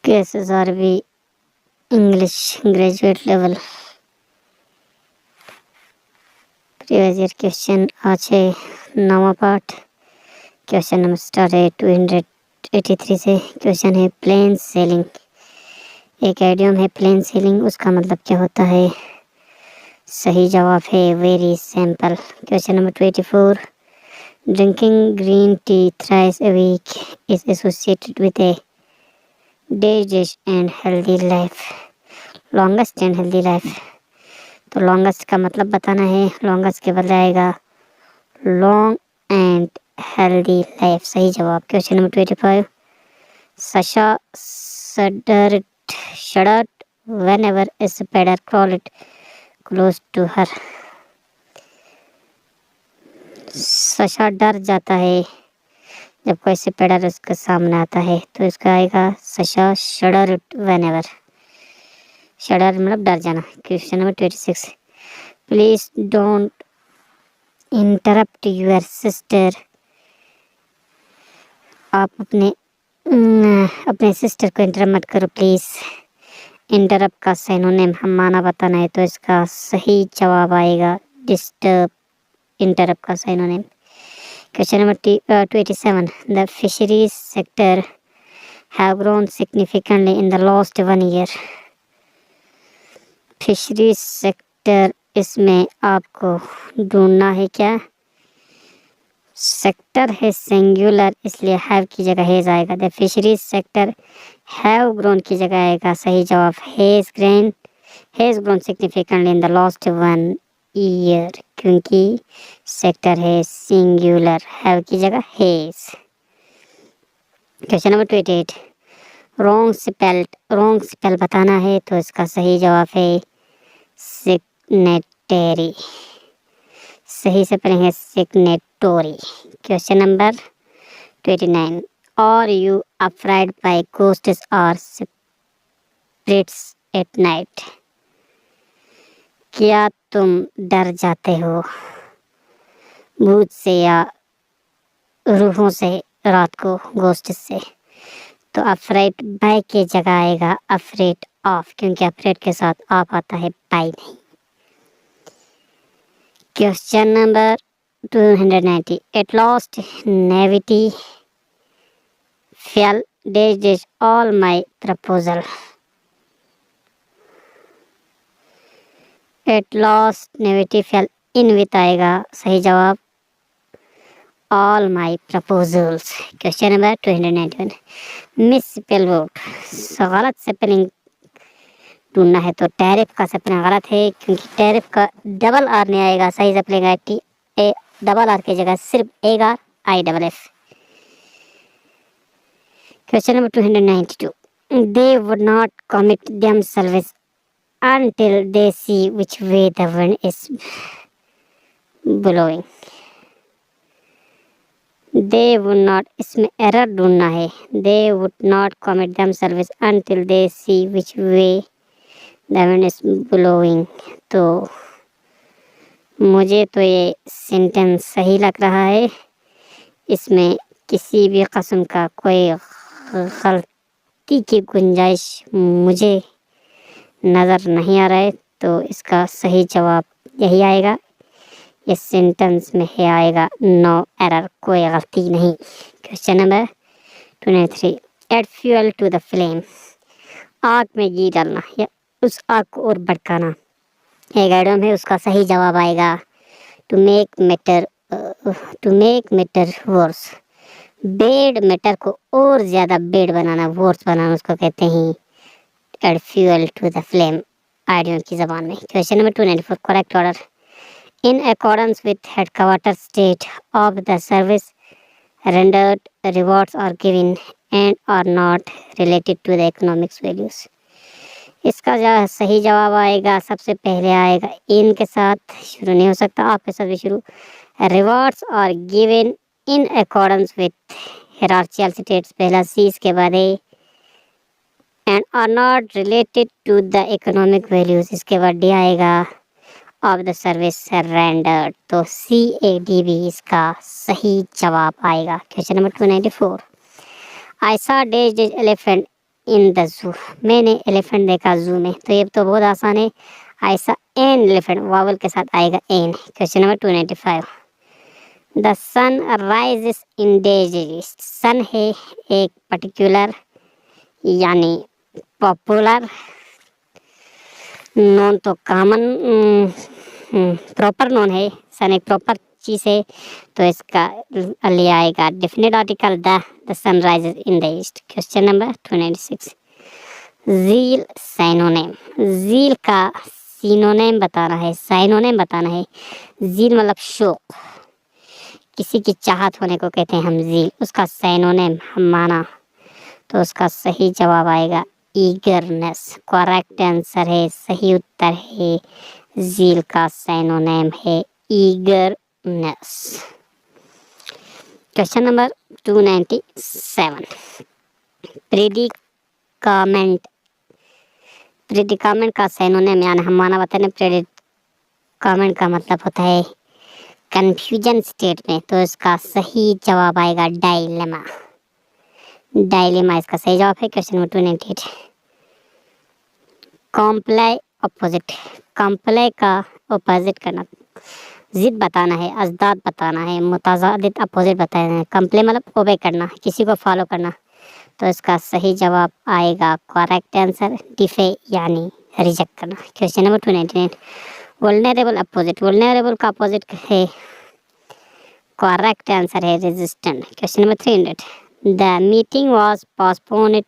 KSSRB English graduate level previous year question आज है 9वां पार्ट। क्वेश्चन नंबर स्टार्ट है 283 से। क्वेश्चन है प्लेन सेलिंग। एक आइडियम है प्लेन सेलिंग, उसका मतलब क्या होता है? सही जवाब है very simple. Question number 284, drinking green tea thrice a week is associated with a digest and healthy life. Longest and healthy life, तो लॉन्गेस्ट का मतलब बताना है। लॉन्गेस्ट के बदले आएगा लॉन्ग एंड हेल्दी लाइफ। सही जवाब। Question number 25, Sasha shuddered whenever a spider crawled close to her. सशा डर जाता है जब कोई स्पाइडर उसके सामने आता है, तो इसका आएगा सशा शडर whenever। शडर मतलब डर जाना। Question number 26, please don't interrupt your sister. आप अपने सिस्टर को इंटरप्ट मत करो प्लीज। इंटरप्ट का सिनोनिम हम माना बताना है, तो इसका सही जवाब आएगा डिस्टर्ब। इंटरप्ट का synonym. Question number 287, the fisheries sector have grown significantly in the last 1 year। Fisheries sector, इसमें आपको ढूंढना है क्या? सेक्टर है सिंगुलर, इसलिए हैव की जगह हैज आएगा। The fisheries sector have grown की जगह आएगा सही जवाब has grown significantly in the last 1 year, क्योंकि सेक्टर है सिंगुलर, हैव की जगह has. Question number 28, wrong spell बताना है, तो इसका सही जवाब है सिग्नेटरी। सही से पढ़ेंगे signatory. Question number 29, are you afraid by ghosts और स्पिरिट्स एट नाइट। क्या तुम डर जाते हो भूत से या रूहों से रात को, घोस्ट से? तो अफ्रेड बाय के जगह आएगा अफ्रेड ऑफ, क्योंकि अफ्रेड के साथ ऑफ आता है, बाय नहीं। Question number 290, at last naivety fail these all my proposal. At last naivety fail in with आएगा सही जवाब all my proposals. Question number 291, misspell word. गलत स्पेलिंग ढूंढना है, तो टैरिफ का स्पेलिंग गलत है, क्योंकि टैरिफ का डबल आर नहीं आएगा। सही स्पेलिंग है टी ए डबल आर की जगह सिर्फ एगा I double F. Question number 292, they would not commit themselves until they see which way the wind is blowing। they would not, इसमें एरर ढूंढना है। they would not commit themselves until they see which way the wind is blowing। तो मुझे तो ये sentence सही लग रहा है, इसमें किसी भी किस्म का कोई गलती की गुंजाइश मुझे नज़र नहीं आ रहा है, तो इसका सही जवाब यही आएगा। इस सेंटेंस में है आएगा नो एरर, कोई गलती नहीं। Question number 23, add fuel to the flame. आग में घी डालना या उस आग को और भड़काना एक आइडियम है, उसका सही जवाब आएगा to make matter worse. Bad matter को और ज़्यादा बेड बनाना, वर्स बनाना, उसको कहते हैं add fuel to the flame idiom की ज़बान में। Question number 294, correct order in accordance with headquarters state of the service rendered, rewards are given and are not related to the economic values। इसका सही जवाब आएगा, सबसे पहले आएगा इन के साथ, शुरू नहीं हो सकता, आपके साथ भी शुरू। Rewards are given in accordance with hierarchical status, पहला सी, इसके बाद A, and are not related to the economic values, इसके बाद डी आएगा ऑफ द सर्विस रेंडर्ड, तो CADB इसका सही जवाब आएगा। Question number 294, I saw these elephant in the zoo, मैंने एलिफेंट देखा जू में। तो ये तो बहुत आसान है। आई सा एन एलिफेंट, वावल के साथ आएगा N. Question number 295। The sun rises in these east, sun है एक पर्टिकुलर यानी पॉपुलर, नॉन तो कॉमन, प्रॉपर नॉन है। सन एक प्रॉपर चीज है, तो इसका लिए आएगा definite article the sun rises in the east. Question number 296। Zeal synonym, zeal का सिनोनेम बताना है, साइनोनेम बताना है। जील मतलब शौक, किसी की चाहत होने को कहते हैं हम जील। उसका साइनोनेम हम माना, तो उसका सही जवाब आएगा ईगरनेस। करेक्ट आंसर है, सही उत्तर है। जील का साइनोनेम है eagerness. Question number 297। Predicament, predicament का साइनोनिम यानी हम माना बताने प्रेडिकामेंट का मतलब होता है कंफ्यूजन स्टेट में, तो इसका सही जवाब आएगा डायलेमा। डायलेमा इसका सही जवाब है। Question number 298। Comply opposite, comply का अपोजिट करना, जिद बताना है, अजदाद बताना है, मुताजादिद अपोजिट बताना है। कॉम्प्लाई मतलब ओबे करना, किसी को फॉलो करना, तो इसका सही जवाब आएगा करेक्ट आंसर डिफे यानी रिजेक्ट करना। Question number 299। Vulnerable opposite, vulnerable का अपोजिट है, करेक्ट आंसर है resistant. Question number 300। The meeting was postponed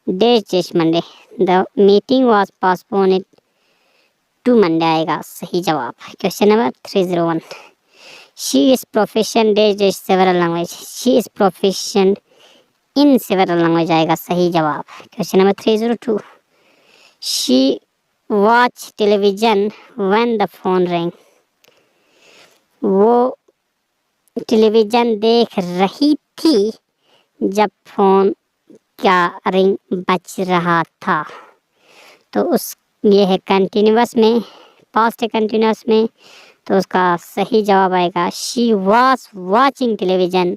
this Monday, the meeting was postponed to Monday आएगा सही जवाब। Question number 301। She is proficient this several language, she is proficient in several language आएगा सही जवाब। Question number 302। She watch television when the phone ring, वो television देख रही थी जब फोन का रिंग बज रहा था, तो उस ये है कंटिन्यूअस में, पास्ट है कंटिन्यूअस में, तो उसका सही जवाब आएगा she was watching television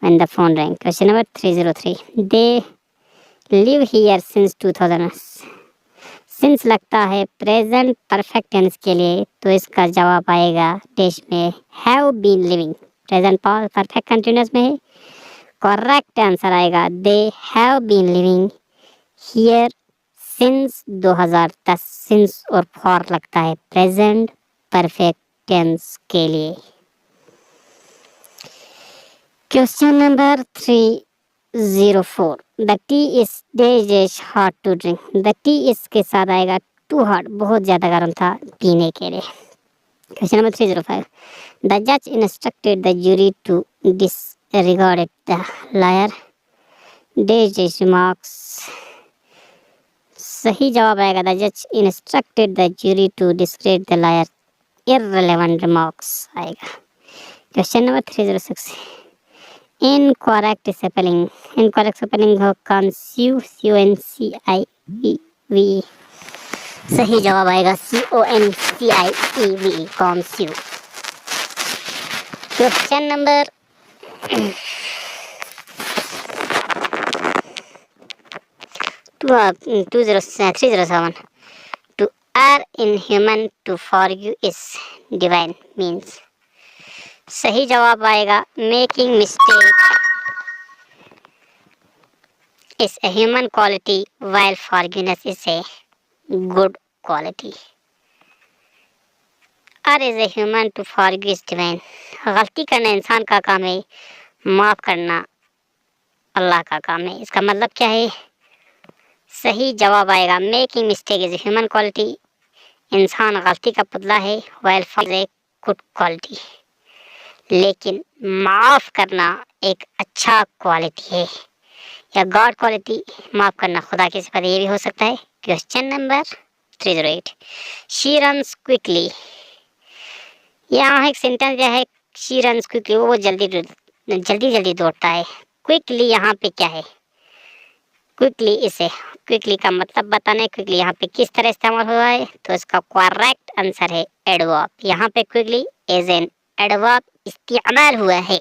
when the phone ring. Question number 303। They live here since 2000, since लगता है प्रेजेंट परफेक्ट टेंस के लिए, तो इसका जवाब आएगा डैश में have been living, present perfect continuous में है। करेक्ट आंसर आएगा they have been living here since 2010। Since और फॉर लगता है प्रेजेंट परफेक्ट टेंस के लिए। Question number 304। The tea is days hot to drink, the tea इसके साथ आएगा टू हॉट, बहुत ज़्यादा गर्म था पीने के लिए। Question number 305। द जज instructed the jury to disregard the lawyer days remarks, सही जवाब आएगा द जज instructed the jury to disregard the lawyer irrelevant remarks आएगा। Question number 306। Incorrect spelling, incorrect spelling हो कंसीव, CONCIEV, सही जवाब आएगा CONCIEV, conceive. Question number 307। To err in human to forgive is divine means, सही जवाब आएगा making mistake is a human quality while forgiveness is a good quality. err is a human to forgive is divine, गलती करना इंसान का काम है, माफ करना अल्लाह का काम है। इसका मतलब क्या है? सही जवाब आएगा making mistake is a human quality, इंसान गलती का पुतला है, while forgiveness is a good quality, लेकिन माफ़ करना एक अच्छा क्वालिटी है या गॉड क्वालिटी। माफ़ करना खुदा की सिफत, ये भी हो सकता है। Question number 308। She runs quickly, यहाँ एक सेंटेंस दिया है शी रन्स क्विकली, वो जल्दी जल्दी दौड़ता है। क्विकली यहाँ पे क्या है? क्विकली इसे, क्विकली का मतलब बताना है, क्विकली यहाँ पे किस तरह इस्तेमाल हुआ है, तो इसका करेक्ट आंसर है एडवर्ब। यहाँ पे क्विकली एज एन एडवर्ब इस्तेमाल हुआ है।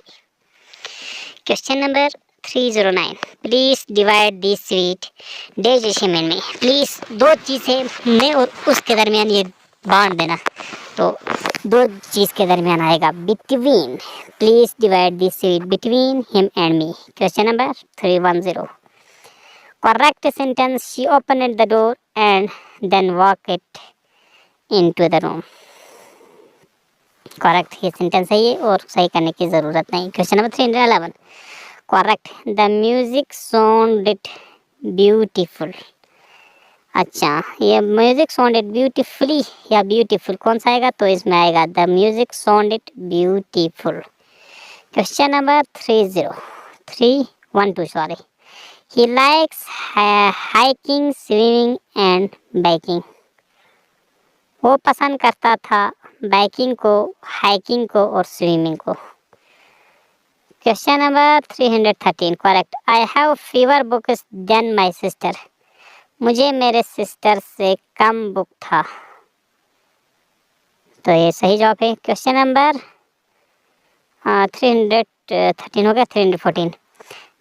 Question number 309 please divide the sweet digestion में प्लीज दो चीज़ें में और उसके दरमियान ये बांट देना। तो दो चीज़ के दरमियान आएगा between, please divide the sweet between him and me. Question number 310 correct sentence she opened the door and then walked into the room. Correct ये सेंटेंस है ये और सही करने की ज़रूरत नहीं। Question number 311 correct the music sounded beautiful. अच्छा ये म्यूजिक साउंडेड ब्यूटीफुली या ब्यूटीफुल कौन सा आएगा? तो इसमें आएगा the music sounded beautiful. Question number 312 sorry he likes hiking swimming and biking. वो पसंद करता था बाइकिंग को, हाइकिंग को और स्विमिंग को। Question number 313 correct I have fever books then my sister. मुझे मेरे सिस्टर से कम बुक था। तो ये सही जवाब है। क्वेश्चन नंबर 313 हो गया। 314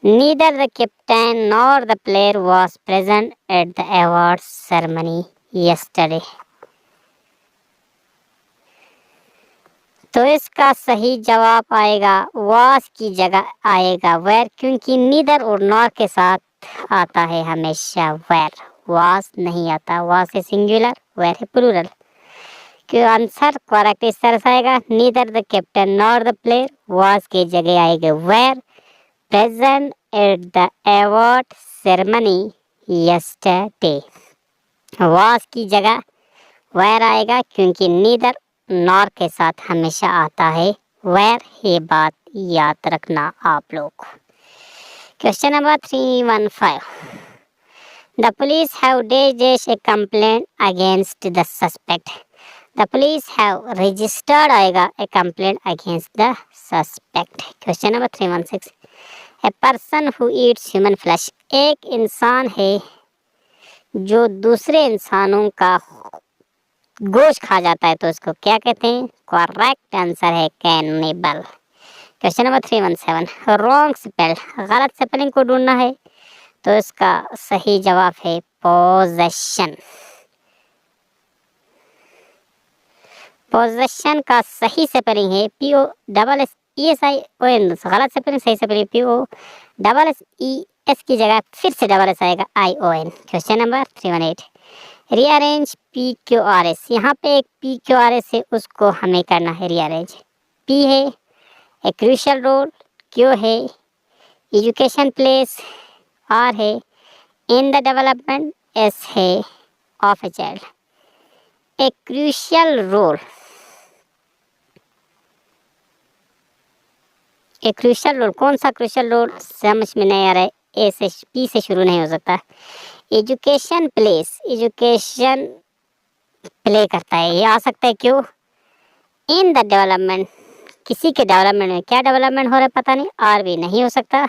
neither the captain nor the player was present at the award ceremony yesterday. तो इसका सही जवाब आएगा वाज की जगह आएगा वेर, क्योंकि नीदर और नॉर के साथ आता है हमेशा वेर, वाज नहीं आता। वाज है सिंगुलर, वेर है प्लूरल। क्यों आंसर करेक्ट इस तरह से आएगा neither the captain nor the player, was की जगह आएगा were present at the award ceremony yesterday. Was की जगह वेर आएगा क्योंकि नीदर नॉर के साथ हमेशा आता है वेर। ये बात याद रखना आप लोग। Question number 315 the police have डेजेस a complaint against the suspect. The police have registered आएगा a complaint against the suspect. Question number 316 a person who eats human flesh. एक इंसान है जो दूसरे इंसानों का गोश्त खा जाता है तो इसको क्या कहते हैं? करेक्ट आंसर है cannibal. Question number 317 wrong spell, गलत स्पेलिंग को ढूंढना है तो इसका सही जवाब है पोजेशन। पोजेशन का सही स्पेलिंग है POSSESSION। गलत स्पेलिंग, सही स्पेलिंग POSSES की जगह फिर से डबल एस आएगा ION। Question number 318 rearrange PQRS। यहाँ पे एक PQRS है उसको हमें करना है रीअरेंज। P है ए क्रूशियल रोल, Q है एजुकेशन प्लेस, R है इन द डेवलपमेंट, S है of a child. A crucial role, a crucial role कौन सा क्रूशियल रोल समझ में नहीं आ रहा है। ए से P से शुरू नहीं हो सकता। एजुकेशन प्लेस, एजुकेशन प्ले करता है, ये आ सकता है। क्यों इन द डेवलपमेंट, किसी के डेवलपमेंट में, क्या डेवलपमेंट हो रहा है पता नहीं। आर भी नहीं हो सकता।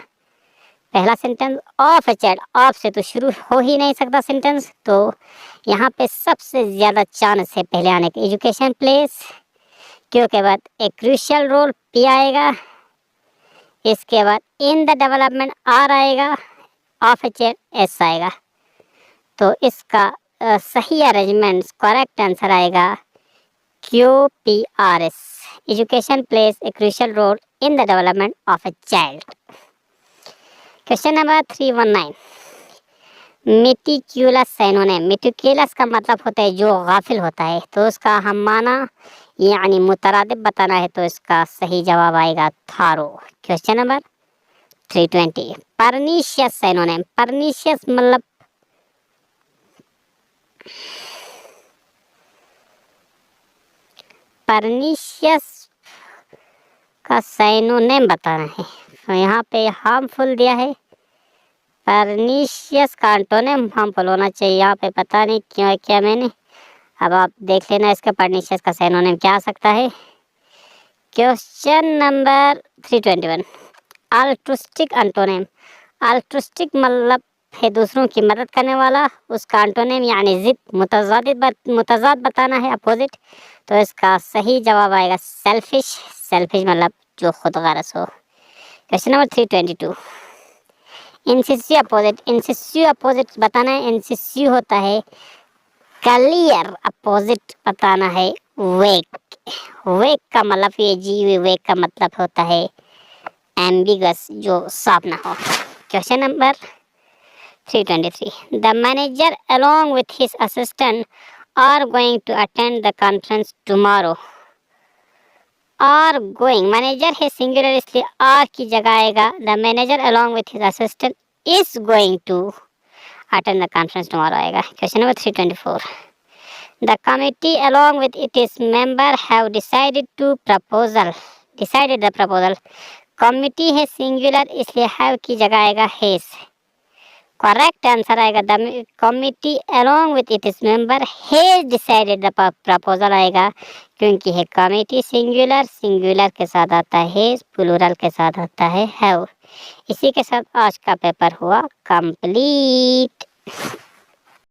पहला sentence of a child, of से तो शुरू हो ही नहीं सकता सेंटेंस। तो यहाँ पे सबसे ज़्यादा चांस है पहले आने के एजुकेशन प्लेस। क्यों के बाद एक क्रूशियल रोल P आएगा, इसके बाद इन द डेवलपमेंट R आएगा, ऑफ ए चाइल्ड S आएगा। तो इसका सही अरेंजमेंट करेक्ट आंसर आएगा QPRS education place a crucial role in the development of a child. Question number 319 meticulous synonym. Meticulous का मतलब होता है जो गाफिल होता है, तो उसका हम माना यानी मुतरादिफ बताना है तो इसका सही जवाब आएगा थारो। Question number 320 pernicious synonym. Pernicious मतलब परनीशियस का साइनोनिम बताना है। तो यहाँ पे हार्मफुल दिया है, परनीशियस का एंटोनिम हार्मफुल होना चाहिए। यहाँ पे पता नहीं क्यों क्या मैंने, अब आप देख लेना इसका परनीशियस का साइनोनिम क्या आ सकता है। Question number 321 altruistic antonym. Altruistic मतलब है दूसरों की मदद करने वाला, उसका एंटोनिम यानी जिद, मुतजाद बताना है, अपोजिट। तो इसका सही जवाब आएगा सेल्फिश। सेल्फिश मतलब जो खुद गर्ज हो। क्वेश्चन नंबर 322 इंसिसिव अपोजिट बताना है। इंसिसिव होता है क्लियर, अपोजिट बताना है वेक। वेक का मतलब ये जी, विवेक का मतलब होता है एम्बिगस, जो साफ ना हो। Question number 323. The manager along with his assistant are going to attend the conference tomorrow. Are going, manager है सिंगुलर इसलिए आर की जगह आएगा। The manager along with his assistant is going to attend the conference tomorrow आएगा। Question number 324. The committee along with its member have decided the proposal. Committee है singular इसलिए have की जगह आएगा हैज। करेक्ट आंसर आएगा the committee along with its member has decided the proposal आएगा, क्योंकि है कमिटी सिंगुलर के साथ आता है हैज, प्लूरल के साथ आता है हैव। इसी के साथ आज का पेपर हुआ कंप्लीट।